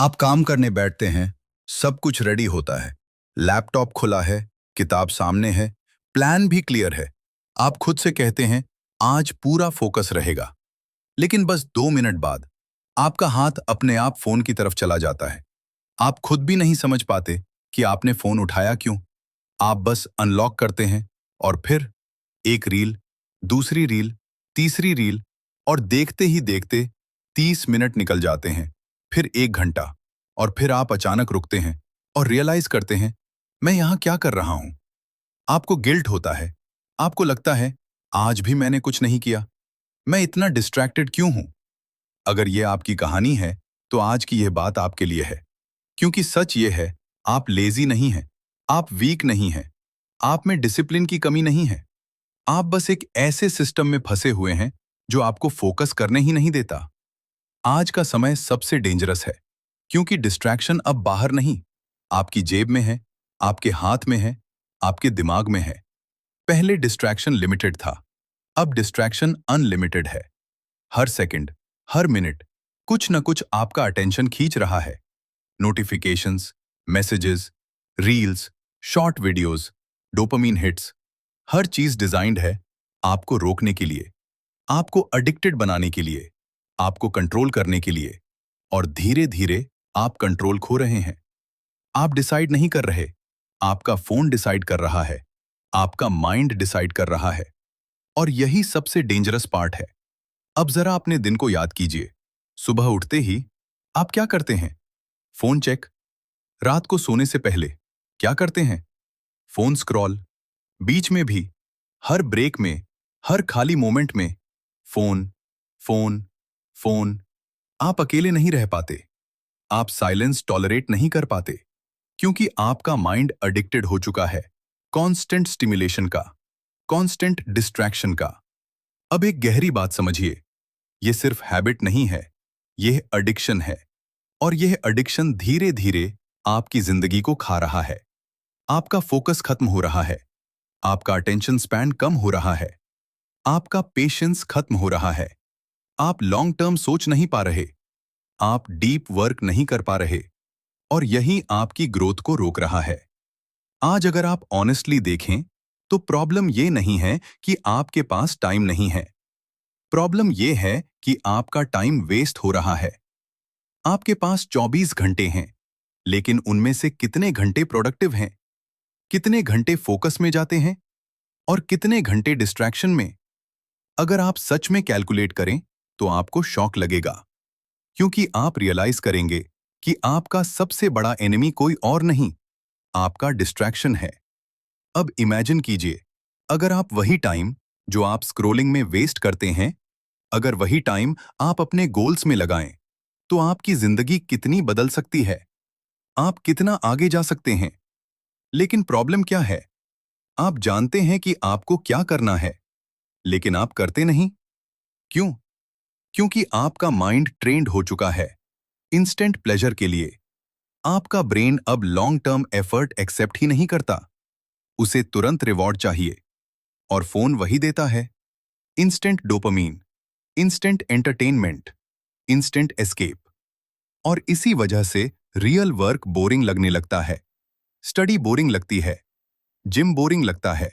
आप काम करने बैठते हैं, सब कुछ रेडी होता है। लैपटॉप खुला है, किताब सामने है, प्लान भी क्लियर है। आप खुद से कहते हैं, आज पूरा फोकस रहेगा। लेकिन बस 2 मिनट बाद आपका हाथ अपने आप फोन की तरफ चला जाता है। आप खुद भी नहीं समझ पाते कि आपने फोन उठाया क्यों। आप बस अनलॉक करते हैं और फिर एक रील, दूसरी रील, तीसरी रील और देखते ही देखते 30 मिनट निकल जाते हैं, फिर 1 घंटा और फिर आप अचानक रुकते हैं और रियलाइज करते हैं, मैं यहां क्या कर रहा हूं। आपको गिल्ट होता है। आपको लगता है, आज भी मैंने कुछ नहीं किया। मैं इतना डिस्ट्रैक्टेड क्यों हूं। अगर यह आपकी कहानी है तो आज की यह बात आपके लिए है। क्योंकि सच ये है, आप लेजी नहीं हैं, आप वीक नहीं हैं, आप में डिसिप्लिन की कमी नहीं है। आप बस एक ऐसे सिस्टम में फंसे हुए हैं जो आपको फोकस करने ही नहीं देता। आज का समय सबसे डेंजरस है क्योंकि डिस्ट्रैक्शन अब बाहर नहीं, आपकी जेब में है, आपके हाथ में है, आपके दिमाग में है। पहले डिस्ट्रैक्शन लिमिटेड था, अब डिस्ट्रैक्शन अनलिमिटेड है। हर सेकंड, हर मिनट कुछ न कुछ आपका अटेंशन खींच रहा है। Notifications, messages, reels, short videos, dopamine hits, हर चीज डिजाइंड है आपको रोकने के लिए, आपको एडिक्टेड बनाने के लिए, आपको कंट्रोल करने के लिए। और धीरे धीरे आप कंट्रोल खो रहे हैं। आप डिसाइड नहीं कर रहे, आपका फोन डिसाइड कर रहा है, आपका माइंड डिसाइड कर रहा है। और यही सबसे डेंजरस पार्ट है। अब जरा अपने दिन को याद कीजिए। सुबह उठते ही आप क्या करते हैं? Phone check. रात को सोने से पहले क्या करते हैं? Phone scroll. बीच में भी, हर ब्रेक में, हर खाली मोमेंट में फोन, फोन, फोन। आप अकेले नहीं रह पाते। आप साइलेंस टॉलरेट नहीं कर पाते क्योंकि आपका माइंड एडिक्टेड हो चुका है कांस्टेंट स्टिमुलेशन का, कांस्टेंट डिस्ट्रैक्शन का। अब एक गहरी बात समझिए, यह सिर्फ हैबिट नहीं है, यह एडिक्शन है। और यह एडिक्शन धीरे धीरे आपकी जिंदगी को खा रहा है। आपका फोकस खत्म हो रहा है, आपका अटेंशन स्पैन कम हो रहा है, आपका पेशेंस खत्म हो रहा है। आप लॉन्ग टर्म सोच नहीं पा रहे, आप डीप वर्क नहीं कर पा रहे। और यही आपकी ग्रोथ को रोक रहा है। आज अगर आप ऑनेस्टली देखें तो प्रॉब्लम ये नहीं है कि आपके पास टाइम नहीं है। प्रॉब्लम ये है कि आपका टाइम वेस्ट हो रहा है। आपके पास 24 घंटे हैं, लेकिन उनमें से कितने घंटे प्रोडक्टिव हैं? कितने घंटे फोकस में जाते हैं और कितने घंटे डिस्ट्रैक्शन में? अगर आप सच में कैलकुलेट करें तो आपको शॉक लगेगा, क्योंकि आप रियलाइज करेंगे कि आपका सबसे बड़ा एनिमी कोई और नहीं, आपका डिस्ट्रैक्शन है। अब इमेजिन कीजिए, अगर आप वही टाइम जो आप स्क्रोलिंग में वेस्ट करते हैं, अगर वही टाइम आप अपने गोल्स में लगाएं, तो आपकी जिंदगी कितनी बदल सकती है। आप कितना आगे जा सकते हैं। लेकिन प्रॉब्लम क्या है? आप जानते हैं कि आपको क्या करना है, लेकिन आप करते नहीं। क्यों? क्योंकि आपका माइंड ट्रेंड हो चुका है इंस्टेंट प्लेजर के लिए। आपका ब्रेन अब लॉन्ग टर्म एफर्ट एक्सेप्ट ही नहीं करता। उसे तुरंत रिवॉर्ड चाहिए और फोन वही देता है। Instant dopamine, instant entertainment, instant escape. और इसी वजह से रियल वर्क बोरिंग लगने लगता है, स्टडी बोरिंग लगती है, जिम बोरिंग लगता है,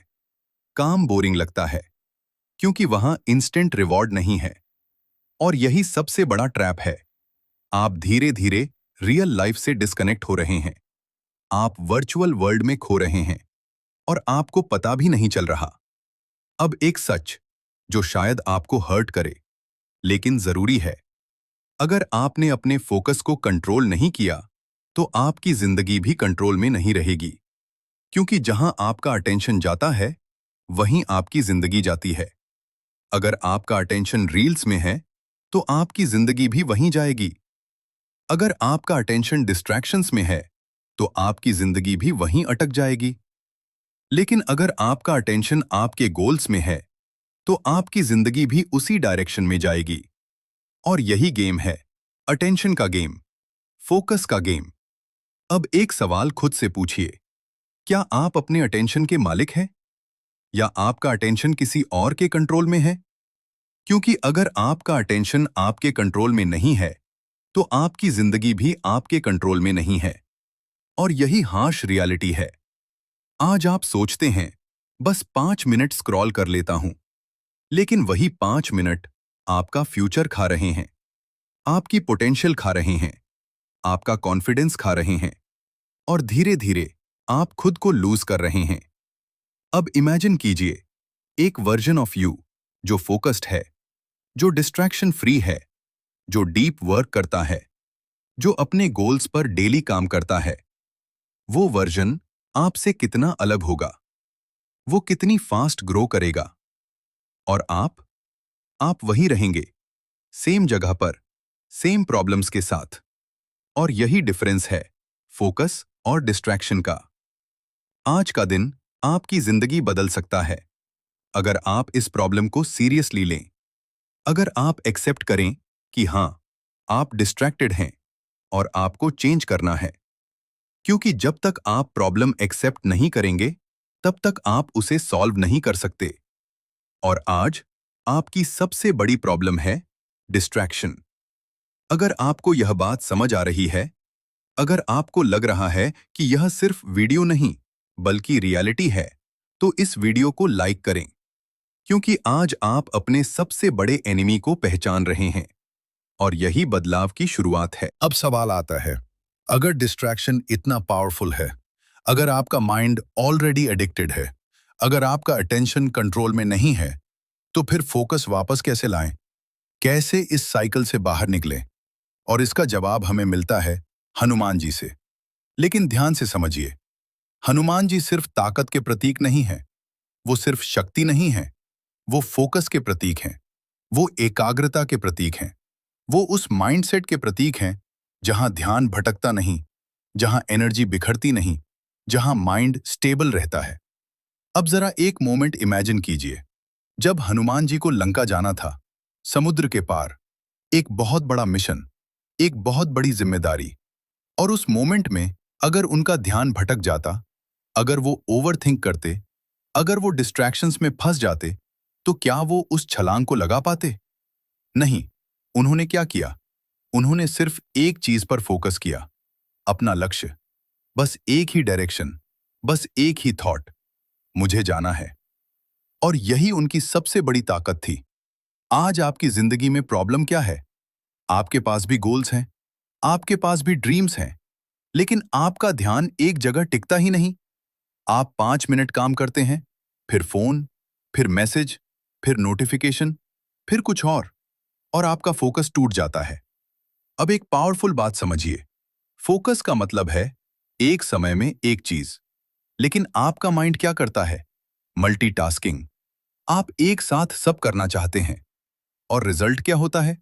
काम बोरिंग लगता है, क्योंकि वहां इंस्टेंट रिवॉर्ड नहीं है। और यही सबसे बड़ा ट्रैप है। आप धीरे धीरे रियल लाइफ से डिस्कनेक्ट हो रहे हैं। आप वर्चुअल वर्ल्ड में खो रहे हैं और आपको पता भी नहीं चल रहा। अब एक सच जो शायद आपको हर्ट करे, लेकिन जरूरी है। अगर आपने अपने फोकस को कंट्रोल नहीं किया तो आपकी जिंदगी भी कंट्रोल में नहीं रहेगी। क्योंकि जहां आपका अटेंशन जाता है, वहीं आपकी जिंदगी जाती है। अगर आपका अटेंशन रील्स में है तो आपकी जिंदगी भी वहीं जाएगी। अगर आपका अटेंशन डिस्ट्रैक्शंस में है तो आपकी जिंदगी भी वहीं अटक जाएगी। लेकिन अगर आपका अटेंशन आपके गोल्स में है तो आपकी जिंदगी भी उसी डायरेक्शन में जाएगी। और यही गेम है, अटेंशन का गेम, फोकस का गेम। अब एक सवाल खुद से पूछिए, क्या आप अपने अटेंशन के मालिक हैं या आपका अटेंशन किसी और के कंट्रोल में है? क्योंकि अगर आपका अटेंशन आपके कंट्रोल में नहीं है तो आपकी जिंदगी भी आपके कंट्रोल में नहीं है। और यही हार्श रियलिटी है। आज आप सोचते हैं, बस 5 मिनट स्क्रॉल कर लेता हूं, लेकिन वही 5 मिनट आपका फ्यूचर खा रहे हैं, आपकी पोटेंशियल खा रहे हैं, आपका कॉन्फिडेंस खा रहे हैं, और धीरे धीरे आप खुद को लूज कर रहे हैं। अब इमेजिन कीजिए, एक वर्जन ऑफ यू जो फोकस्ड है, जो डिस्ट्रैक्शन फ्री है, जो डीप वर्क करता है, जो अपने गोल्स पर डेली काम करता है। वो वर्जन आपसे कितना अलग होगा, वो कितनी फास्ट ग्रो करेगा। और आप वहीं रहेंगे, सेम जगह पर, सेम प्रॉब्लम्स के साथ। और यही डिफरेंस है फोकस और डिस्ट्रैक्शन का। आज का दिन आपकी जिंदगी बदल सकता है अगर आप इस प्रॉब्लम को सीरियसली लें, अगर आप एक्सेप्ट करें कि हाँ, आप डिस्ट्रैक्टेड हैं और आपको चेंज करना है। क्योंकि जब तक आप प्रॉब्लम एक्सेप्ट नहीं करेंगे, तब तक आप उसे सॉल्व नहीं कर सकते। और आज आपकी सबसे बड़ी प्रॉब्लम है डिस्ट्रैक्शन। अगर आपको यह बात समझ आ रही है, अगर आपको लग रहा है कि यह सिर्फ वीडियो नहीं बल्कि रियलिटी है, तो इस वीडियो को लाइक करें, क्योंकि आज आप अपने सबसे बड़े एनिमी को पहचान रहे हैं और यही बदलाव की शुरुआत है। अब सवाल आता है, अगर डिस्ट्रैक्शन इतना पावरफुल है, अगर आपका माइंड ऑलरेडी एडिक्टेड है, अगर आपका अटेंशन कंट्रोल में नहीं है, तो फिर फोकस वापस कैसे लाएं? कैसे इस साइकिल से बाहर निकलें? और इसका जवाब हमें मिलता है हनुमान जी से। लेकिन ध्यान से समझिए, हनुमान जी सिर्फ ताकत के प्रतीक नहीं हैं, वो सिर्फ शक्ति नहीं है, वो फोकस के प्रतीक हैं, वो एकाग्रता के प्रतीक हैं, वो उस माइंडसेट के प्रतीक हैं जहां ध्यान भटकता नहीं, जहां एनर्जी बिखरती नहीं, जहां माइंड स्टेबल रहता है। अब जरा एक मोमेंट इमेजिन कीजिए, जब हनुमान जी को लंका जाना था, समुद्र के पार, एक बहुत बड़ा मिशन, एक बहुत बड़ी जिम्मेदारी। और उस मोमेंट में अगर उनका ध्यान भटक जाता, अगर वो ओवरथिंक करते, अगर वो डिस्ट्रैक्शंस में फंस जाते, तो क्या वो उस छलांग को लगा पाते? नहीं। उन्होंने क्या किया? उन्होंने सिर्फ एक चीज पर फोकस किया, अपना लक्ष्य। बस एक ही डायरेक्शन, बस एक ही थॉट, मुझे जाना है। और यही उनकी सबसे बड़ी ताकत थी। आज आपकी जिंदगी में प्रॉब्लम क्या है? आपके पास भी गोल्स हैं, आपके पास भी ड्रीम्स हैं, लेकिन आपका ध्यान एक जगह टिकता ही नहीं। आप 5 मिनट काम करते हैं, फिर फोन, फिर मैसेज, फिर नोटिफिकेशन, फिर कुछ और आपका फोकस टूट जाता है। अब एक पावरफुल बात समझिए, फोकस का मतलब है एक समय में एक चीज। लेकिन आपका माइंड क्या करता है? मल्टीटास्किंग। आप एक साथ सब करना चाहते हैं, और रिजल्ट क्या होता है?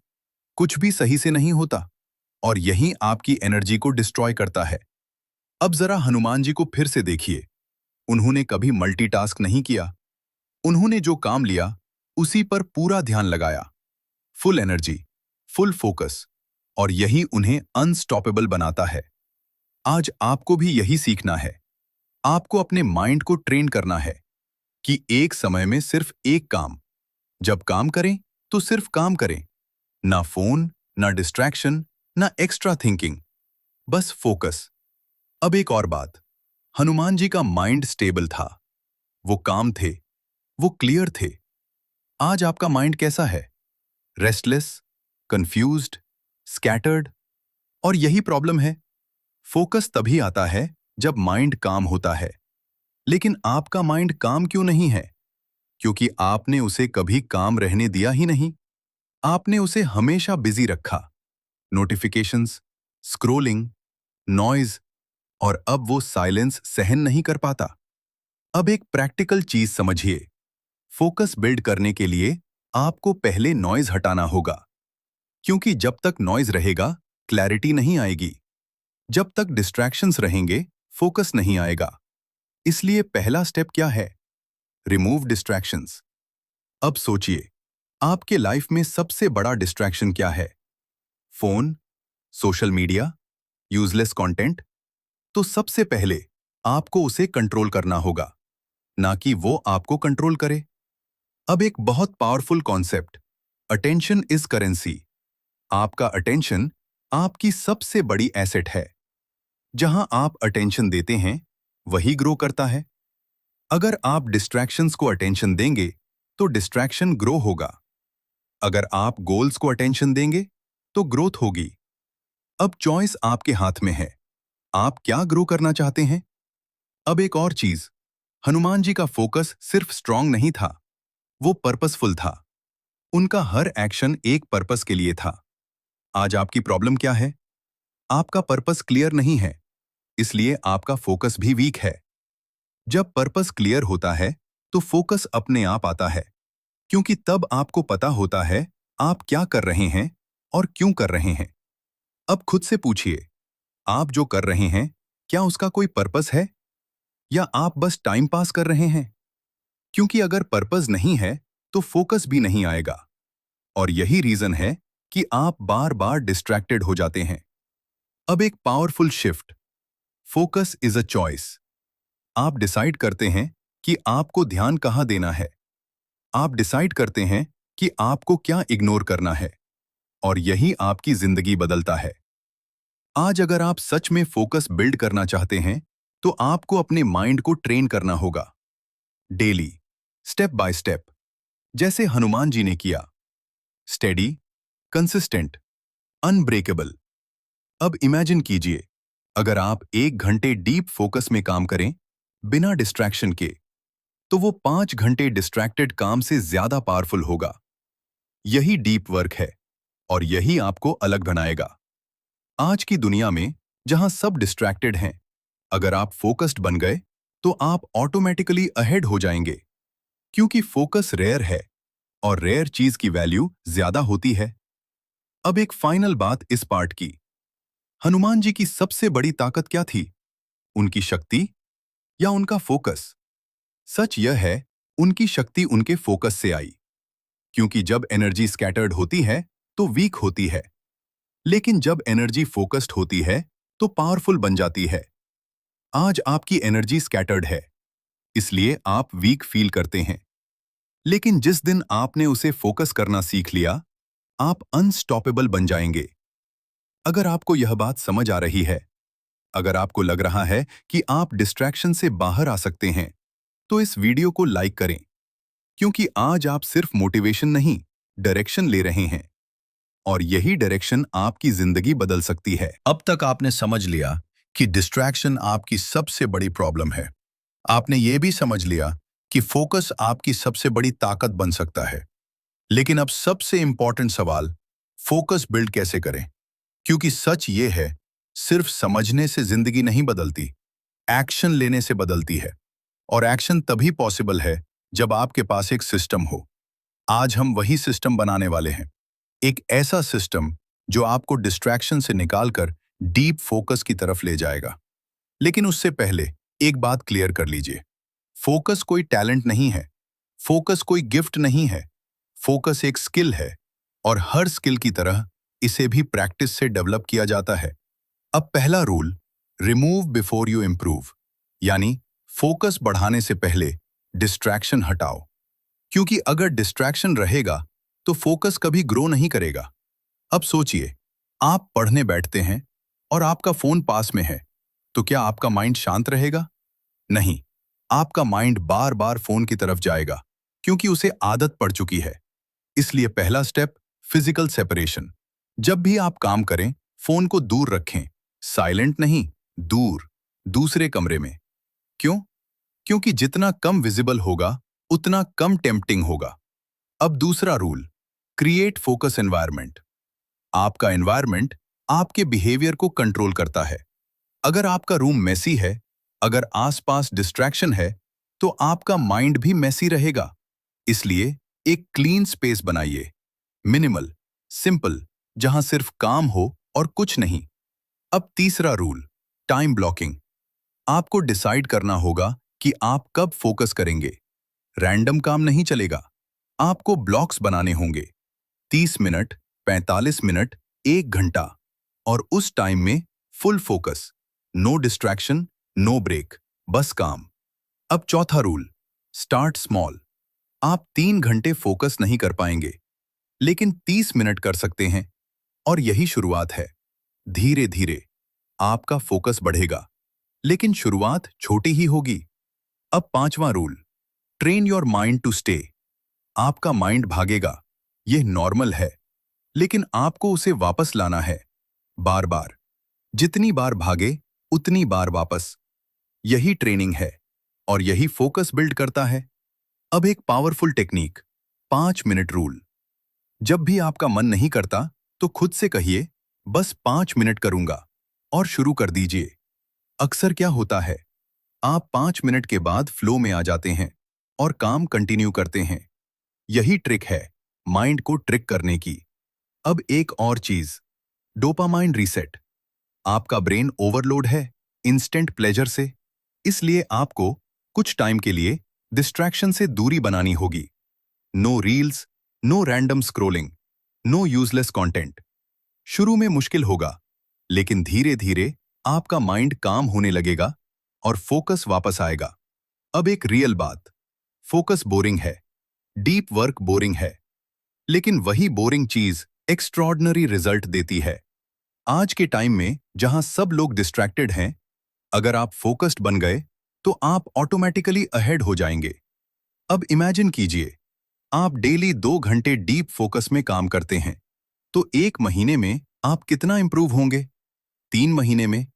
कुछ भी सही से नहीं होता, और यही आपकी एनर्जी को डिस्ट्रॉय करता है। अब जरा हनुमान जी को फिर से देखिए, उन्होंने कभी मल्टीटास्क नहीं किया। उन्होंने जो काम लिया, उसी पर पूरा ध्यान लगाया, फुल एनर्जी, फुल फोकस, और यही उन्हें अनस्टॉपेबल बनाता है। आज आपको भी यही सीखना है। आपको अपने माइंड को ट्रेन करना है कि एक समय में सिर्फ एक काम। जब काम करें तो सिर्फ काम करें, ना फोन, ना डिस्ट्रैक्शन, ना एक्स्ट्रा थिंकिंग, बस फोकस। अब एक और बात, हनुमान जी का माइंड स्टेबल था, वो काम थे, वो क्लियर थे। आज आपका माइंड कैसा है? Restless, confused, scattered. और यही प्रॉब्लम है। फोकस तभी आता है जब माइंड काम होता है। लेकिन आपका माइंड काम क्यों नहीं है? क्योंकि आपने उसे कभी काम रहने दिया ही नहीं। आपने उसे हमेशा बिजी रखा, नोटिफिकेशंस, स्क्रोलिंग, नॉइज, और अब वो साइलेंस सहन नहीं कर पाता। अब एक प्रैक्टिकल चीज समझिए, फोकस बिल्ड करने के लिए आपको पहले नॉइज हटाना होगा, क्योंकि जब तक नॉइज रहेगा, क्लैरिटी नहीं आएगी। जब तक डिस्ट्रैक्शंस रहेंगे, फोकस नहीं आएगा। इसलिए पहला स्टेप क्या है? Remove distractions. अब सोचिए, आपके लाइफ में सबसे बड़ा डिस्ट्रैक्शन क्या है? Phone, social media, useless content? तो सबसे पहले आपको उसे कंट्रोल करना होगा, ना कि वो आपको कंट्रोल करे। अब एक बहुत powerful concept, attention is currency. आपका अटेंशन आपकी सबसे बड़ी एसेट है। जहां आप अटेंशन देते हैं, वही ग्रो करता है। अगर आप डिस्ट्रैक्शंस को अटेंशन देंगे, तो डिस्ट्रैक्शन ग्रो होगा। अगर आप गोल्स को अटेंशन देंगे, तो ग्रोथ होगी। अब चॉइस आपके हाथ में है। आप क्या ग्रो करना चाहते हैं? अब एक और चीज, हनुमान जी का फोकस सिर्फ स्ट्रांग नहीं था, वो पर्पसफुल था। उनका हर एक्शन एक पर्पस के लिए था। आज आपकी प्रॉब्लम क्या है? आपका पर्पस क्लियर नहीं है, इसलिए आपका फोकस भी वीक है। जब पर्पस क्लियर होता है, तो फोकस अपने आप आता है, क्योंकि तब आपको पता होता है आप क्या कर रहे हैं और क्यों कर रहे हैं। अब खुद से पूछिए, आप जो कर रहे हैं, क्या उसका कोई पर्पस है या आप बस टाइम पास कर रहे हैं? क्योंकि अगर पर्पस नहीं है, तो फोकस भी नहीं आएगा। और यही रीजन है कि आप बार बार डिस्ट्रैक्टेड हो जाते हैं। अब एक powerful shift, focus is a choice. आप डिसाइड करते हैं कि आपको ध्यान कहां देना है। आप डिसाइड करते हैं कि आपको क्या इग्नोर करना है, और यही आपकी जिंदगी बदलता है। आज अगर आप सच में फोकस बिल्ड करना चाहते हैं, तो आपको अपने माइंड को ट्रेन करना होगा। डेली, स्टेप बाय स्टेप, जैसे हनुमान जी ने किया। Steady, consistent, unbreakable. अब इमेजिन कीजिए, अगर आप 1 घंटे डीप फोकस में काम करें, बिना डिस्ट्रैक्शन के, तो वो 5 घंटे डिस्ट्रैक्टेड काम से ज्यादा पावरफुल होगा। यही डीप वर्क है, और यही आपको अलग बनाएगा। आज की दुनिया में, जहां सब डिस्ट्रैक्टेड हैं, अगर आप फोकस्ड बन गए, तो आप ऑटोमेटिकली अहेड हो जाएंगे। क्योंकि फोकस रेयर है, और रेयर चीज की वैल्यू ज्यादा होती है। अब एक फाइनल बात इस पार्ट की। हनुमान जी की सबसे बड़ी ताकत क्या थी? उनकी शक्ति या उनका फोकस? सच यह है, उनकी शक्ति उनके फोकस से आई। क्योंकि जब एनर्जी स्कैटर्ड होती है, तो वीक होती है। लेकिन जब एनर्जी फोकस्ड होती है, तो पावरफुल बन जाती है। आज आपकी एनर्जी स्कैटर्ड है, इसलिए आप वीक फील करते हैं। लेकिन जिस दिन आपने उसे फोकस करना सीख लिया, आप अनस्टॉपेबल बन जाएंगे। अगर आपको यह बात समझ आ रही है, अगर आपको लग रहा है कि आप डिस्ट्रैक्शन से बाहर आ सकते हैं, तो इस वीडियो को लाइक करें, क्योंकि आज आप सिर्फ मोटिवेशन नहीं, डायरेक्शन ले रहे हैं। और यही डायरेक्शन आपकी जिंदगी बदल सकती है। अब तक आपने समझ लिया कि डिस्ट्रैक्शन आपकी सबसे बड़ी प्रॉब्लम है। आपने ये भी समझ लिया कि फोकस आपकी सबसे बड़ी ताकत बन सकता है। लेकिन अब सबसे इंपॉर्टेंट सवाल, फोकस बिल्ड कैसे करें? क्योंकि सच ये है, सिर्फ समझने से जिंदगी नहीं बदलती, एक्शन लेने से बदलती है। और एक्शन तभी पॉसिबल है जब आपके पास एक सिस्टम हो। आज हम वही सिस्टम बनाने वाले हैं। एक ऐसा सिस्टम जो आपको डिस्ट्रैक्शन से निकालकर डीप फोकस की तरफ ले जाएगा। लेकिन उससे पहले एक बात क्लियर कर लीजिए, फोकस कोई टैलेंट नहीं है, फोकस कोई गिफ्ट नहीं है। फोकस एक स्किल है, और हर स्किल की तरह इसे भी प्रैक्टिस से डेवलप किया जाता है। अब पहला rule, remove before you improve, यानी फोकस बढ़ाने से पहले डिस्ट्रैक्शन हटाओ। क्योंकि अगर डिस्ट्रैक्शन रहेगा, तो फोकस कभी ग्रो नहीं करेगा। अब सोचिए, आप पढ़ने बैठते हैं और आपका फोन पास में है, तो क्या आपका माइंड शांत रहेगा? नहीं, आपका माइंड बार बार फोन की तरफ जाएगा, क्योंकि उसे आदत पड़ चुकी है। इसलिए पहला स्टेप, फिजिकल सेपरेशन। जब भी आप काम करें, फोन को दूर रखें, साइलेंट नहीं, दूर, दूसरे कमरे में। क्यों? क्योंकि जितना कम विजिबल होगा, उतना कम टेम्पटिंग होगा। अब दूसरा रूल, क्रिएट फोकस एनवायरनमेंट। आपका एनवायरनमेंट आपके बिहेवियर को कंट्रोल करता है। अगर आपका रूम मेसी है, अगर आसपास डिस्ट्रैक्शन है, तो आपका माइंड भी मेसी रहेगा। इसलिए एक क्लीन स्पेस बनाइए, मिनिमल, सिंपल, जहां सिर्फ काम हो और कुछ नहीं। अब तीसरा रूल, टाइम ब्लॉकिंग। आपको डिसाइड करना होगा कि आप कब फोकस करेंगे। रैंडम काम नहीं चलेगा, आपको ब्लॉक्स बनाने होंगे। 30 मिनट, 45 मिनट, 1 घंटा, और उस टाइम में full focus, no distraction, no break, बस काम। अब चौथा रूल, स्टार्ट स्मॉल। आप 3 घंटे फोकस नहीं कर पाएंगे, लेकिन 30 मिनट कर सकते हैं, और यही शुरुआत है। धीरे धीरे आपका फोकस बढ़ेगा, लेकिन शुरुआत छोटी ही होगी। अब पांचवा rule, train your mind to stay. आपका माइंड भागेगा, यह नॉर्मल है, लेकिन आपको उसे वापस लाना है, बार बार। जितनी बार भागे उतनी बार वापस। यही ट्रेनिंग है और यही फोकस बिल्ड करता है। अब एक पावरफुल टेक्निक, 5 मिनट रूल। जब भी आपका मन नहीं करता तो खुद से कहिए, बस 5 मिनट करूंगा, और शुरू कर दीजिए। अक्सर क्या होता है, आप 5 मिनट के बाद फ्लो में आ जाते हैं और काम कंटिन्यू करते हैं। यही ट्रिक है माइंड को ट्रिक करने की। अब एक और चीज, डोपामाइन रीसेट। आपका ब्रेन ओवरलोड है इंस्टेंट प्लेजर से, इसलिए आपको कुछ टाइम के लिए डिस्ट्रैक्शन से दूरी बनानी होगी। No reels, no random scrolling, no useless content. शुरू में मुश्किल होगा, लेकिन धीरे धीरे आपका माइंड काम होने लगेगा और फोकस वापस आएगा। अब एक रियल बात, फोकस बोरिंग है, डीप वर्क बोरिंग है, लेकिन वही बोरिंग चीज एक्स्ट्रॉर्डिनरी रिजल्ट देती है। आज के टाइम में जहां सब लोग डिस्ट्रैक्टेड हैं, अगर आप फोकस्ड बन गए तो आप ऑटोमेटिकली अहेड हो जाएंगे। अब इमेजिन कीजिए, आप डेली 2 घंटे डीप फोकस में काम करते हैं, तो 1 महीने में आप कितना इंप्रूव होंगे? 3 महीने में,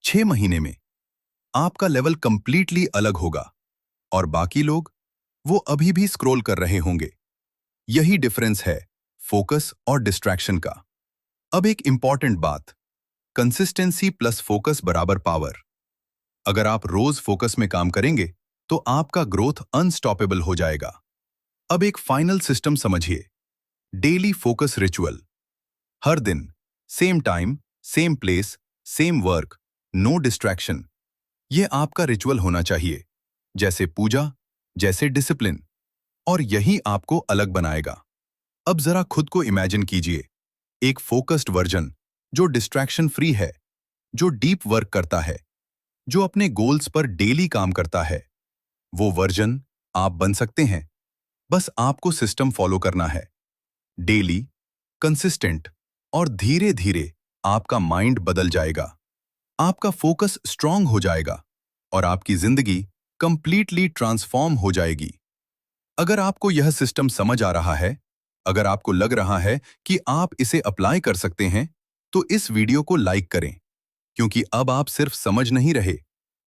6 महीने में आपका लेवल कंप्लीटली अलग होगा, और बाकी लोग, वो अभी भी स्क्रॉल कर रहे होंगे। यही डिफरेंस है फोकस और डिस्ट्रैक्शन का। अब एक इंपॉर्टेंट बात, कंसिस्टेंसी प्लस फोकस बराबर पावर। अगर आप रोज फोकस में काम करेंगे तो आपका ग्रोथ अनस्टॉपेबल हो जाएगा। अब एक फाइनल सिस्टम समझिए, डेली फोकस रिचुअल। हर दिन same time, same place, same work, no distraction. यह आपका रिचुअल होना चाहिए, जैसे पूजा, जैसे डिसिप्लिन। और यही आपको अलग बनाएगा। अब जरा खुद को इमेजिन कीजिए, एक फोकस्ड वर्जन जो डिस्ट्रैक्शन फ्री है, जो डीप वर्क करता है, जो अपने गोल्स पर डेली काम करता है। वो वर्जन आप बन सकते हैं। बस आपको सिस्टम फॉलो करना है, डेली, कंसिस्टेंट, और धीरे धीरे आपका माइंड बदल जाएगा, आपका फोकस स्ट्रांग हो जाएगा और आपकी जिंदगी कंप्लीटली ट्रांसफॉर्म हो जाएगी। अगर आपको यह सिस्टम समझ आ रहा है, अगर आपको लग रहा है कि आप इसे अप्लाई कर सकते हैं, तो इस वीडियो को लाइक करें, क्योंकि अब आप सिर्फ समझ नहीं रहे,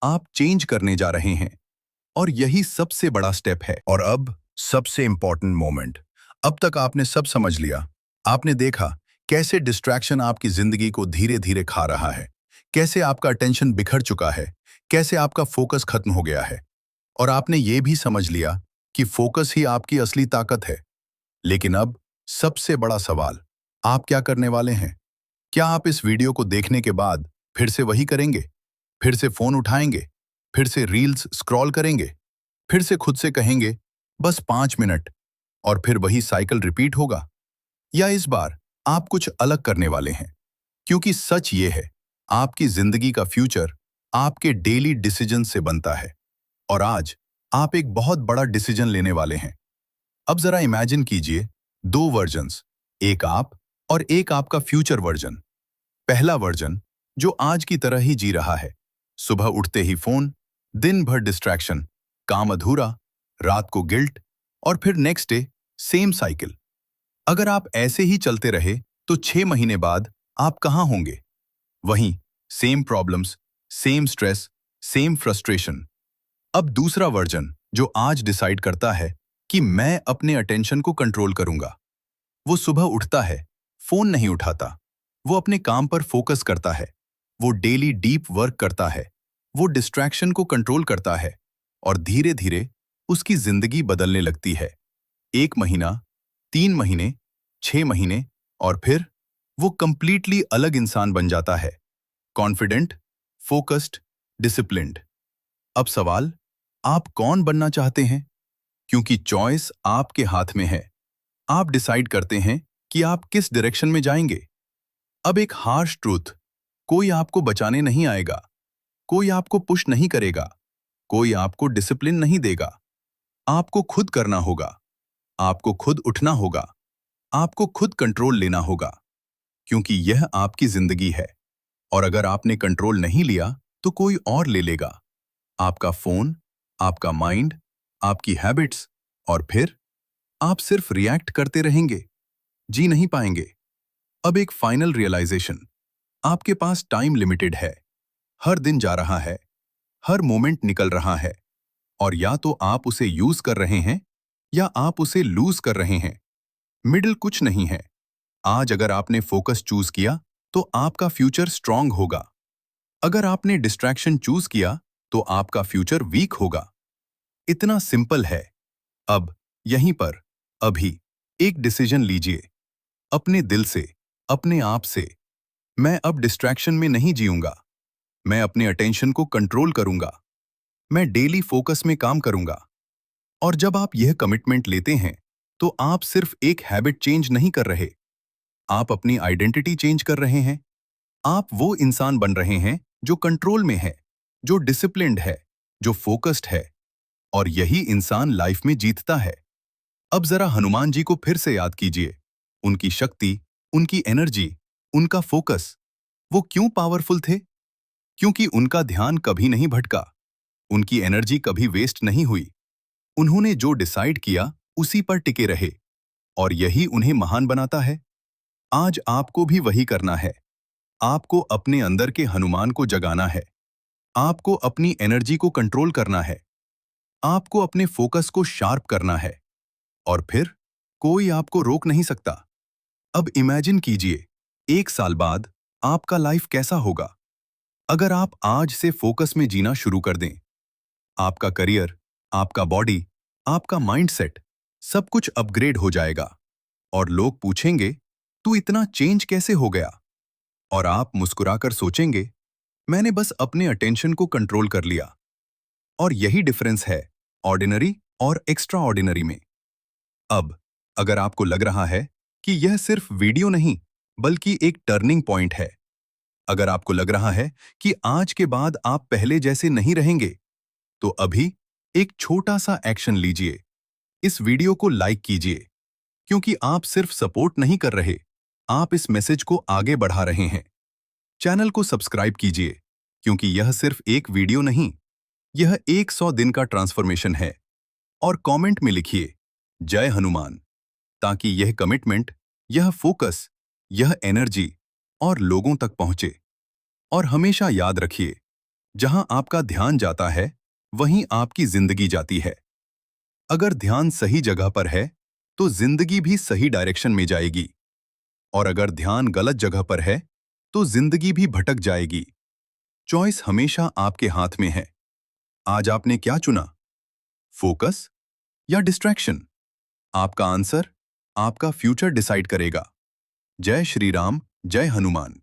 आप चेंज करने जा रहे हैं। और यही सबसे बड़ा स्टेप है। और अब सबसे इंपॉर्टेंट मोमेंट। अब तक आपने सब समझ लिया। आपने देखा कैसे डिस्ट्रैक्शन आपकी जिंदगी को धीरे धीरे खा रहा है, कैसे आपका अटेंशन बिखर चुका है, कैसे आपका फोकस खत्म हो गया है। और आपने ये भी समझ लिया कि फोकस ही आपकी असली ताकत है। लेकिन अब सबसे बड़ा सवाल, आप क्या करने वाले हैं? क्या आप इस वीडियो को देखने के बाद फिर से वही करेंगे? फिर से फोन उठाएंगे? फिर से रील्स स्क्रॉल करेंगे? फिर से खुद से कहेंगे, बस 5 मिनट, और फिर वही साइकिल रिपीट होगा? या इस बार आप कुछ अलग करने वाले हैं? क्योंकि सच ये है, आपकी जिंदगी का फ्यूचर आपके डेली डिसीजन से बनता है। और आज आप एक बहुत बड़ा डिसीजन लेने वाले हैं। अब जरा इमेजिन कीजिए, 2 वर्जन्स, एक आप और एक आपका फ्यूचर वर्जन। पहला वर्जन जो आज की तरह ही जी रहा है, सुबह उठते ही फोन, दिन भर डिस्ट्रैक्शन, काम अधूरा, रात को गिल्ट, और फिर नेक्स्ट डे सेम साइकिल। अगर आप ऐसे ही चलते रहे तो 6 महीने बाद आप कहां होंगे? वहीं, same problems, same stress, same frustration. अब दूसरा वर्जन जो आज डिसाइड करता है कि मैं अपने अटेंशन को कंट्रोल करूंगा। वो सुबह उठता है, फोन नहीं उठाता, वो अपने काम पर फोकस करता है, वो डेली डीप वर्क करता है, वो डिस्ट्रैक्शन को कंट्रोल करता है, और धीरे धीरे उसकी जिंदगी बदलने लगती है। 1 महीना, 3 महीने, 6 महीने, और फिर वो कंप्लीटली अलग इंसान बन जाता है, कॉन्फिडेंट, फोकस्ड, डिसिप्लिन्ड। अब सवाल, आप कौन बनना चाहते हैं? क्योंकि चॉइस आपके हाथ में है। आप डिसाइड करते हैं कि आप किस डायरेक्शन में जाएंगे। अब एक हार्श ट्रूथ, कोई आपको बचाने नहीं आएगा, कोई आपको पुश नहीं करेगा, कोई आपको डिसिप्लिन नहीं देगा। आपको खुद करना होगा, आपको खुद उठना होगा, आपको खुद कंट्रोल लेना होगा, क्योंकि यह आपकी जिंदगी है। और अगर आपने कंट्रोल नहीं लिया तो कोई और ले लेगा। आपका फोन, आपका माइंड, आपकी हैबिट्स, और फिर आप सिर्फ रिएक्ट करते रहेंगे, जी नहीं पाएंगे। अब एक फाइनल रियलाइजेशन, आपके पास टाइम लिमिटेड है। हर दिन जा रहा है, हर मोमेंट निकल रहा है, और या तो आप उसे यूज कर रहे हैं या आप उसे लूज कर रहे हैं। मिडिल कुछ नहीं है। आज अगर आपने फोकस चूज किया तो आपका फ्यूचर स्ट्रांग होगा। अगर आपने डिस्ट्रैक्शन चूज किया तो आपका फ्यूचर वीक होगा। इतना सिंपल है। अब यहीं पर अभी एक डिसीजन लीजिए, अपने दिल से, अपने आप से। मैं अब डिस्ट्रैक्शन में नहीं जीऊंगा। मैं अपने अटेंशन को कंट्रोल करूंगा। मैं डेली फोकस में काम करूंगा। और जब आप यह कमिटमेंट लेते हैं तो आप सिर्फ एक हैबिट चेंज नहीं कर रहे, आप अपनी आइडेंटिटी चेंज कर रहे हैं। आप वो इंसान बन रहे हैं जो कंट्रोल में है, जो डिसिप्लिन्ड है, जो फोकस्ड है, और यही इंसान लाइफ में जीतता है। अब जरा हनुमान जी को फिर से याद कीजिए। उनकी शक्ति, उनकी एनर्जी, उनका फोकस, वो क्यों पावरफुल थे? क्योंकि उनका ध्यान कभी नहीं भटका, उनकी एनर्जी कभी वेस्ट नहीं हुई। उन्होंने जो डिसाइड किया उसी पर टिके रहे, और यही उन्हें महान बनाता है। आज आपको भी वही करना है। आपको अपने अंदर के हनुमान को जगाना है। आपको अपनी एनर्जी को कंट्रोल करना है। आपको अपने फोकस को शार्प करना है, और फिर कोई आपको रोक नहीं सकता। अब इमेजिन कीजिए, 1 साल बाद आपका लाइफ कैसा होगा अगर आप आज से फोकस में जीना शुरू कर दें। आपका करियर, आपका बॉडी, आपका माइंडसेट, सब कुछ अपग्रेड हो जाएगा। और लोग पूछेंगे, तू इतना चेंज कैसे हो गया? और आप मुस्कुराकर सोचेंगे, मैंने बस अपने अटेंशन को कंट्रोल कर लिया। और यही डिफरेंस है ऑर्डिनरी और एक्स्ट्रा ऑर्डिनरी में। अब अगर आपको लग रहा है कि यह सिर्फ वीडियो नहीं बल्कि एक टर्निंग पॉइंट है, अगर आपको लग रहा है कि आज के बाद आप पहले जैसे नहीं रहेंगे, तो अभी एक छोटा सा एक्शन लीजिए। इस वीडियो को लाइक कीजिए, क्योंकि आप सिर्फ सपोर्ट नहीं कर रहे, आप इस मैसेज को आगे बढ़ा रहे हैं। चैनल को सब्सक्राइब कीजिए, क्योंकि यह सिर्फ एक वीडियो नहीं, यह 100 दिन का ट्रांसफॉर्मेशन है। और कमेंट में लिखिए, जय हनुमान, ताकि यह कमिटमेंट, यह फोकस, यह एनर्जी और लोगों तक पहुंचे। और हमेशा याद रखिए, जहां आपका ध्यान जाता है वहीं आपकी जिंदगी जाती है। अगर ध्यान सही जगह पर है तो जिंदगी भी सही डायरेक्शन में जाएगी, और अगर ध्यान गलत जगह पर है तो जिंदगी भी भटक जाएगी। चॉइस हमेशा आपके हाथ में है। आज आपने क्या चुना, फोकस या डिस्ट्रैक्शन? आपका आंसर आपका फ्यूचर डिसाइड करेगा। जय श्री राम, जय हनुमान।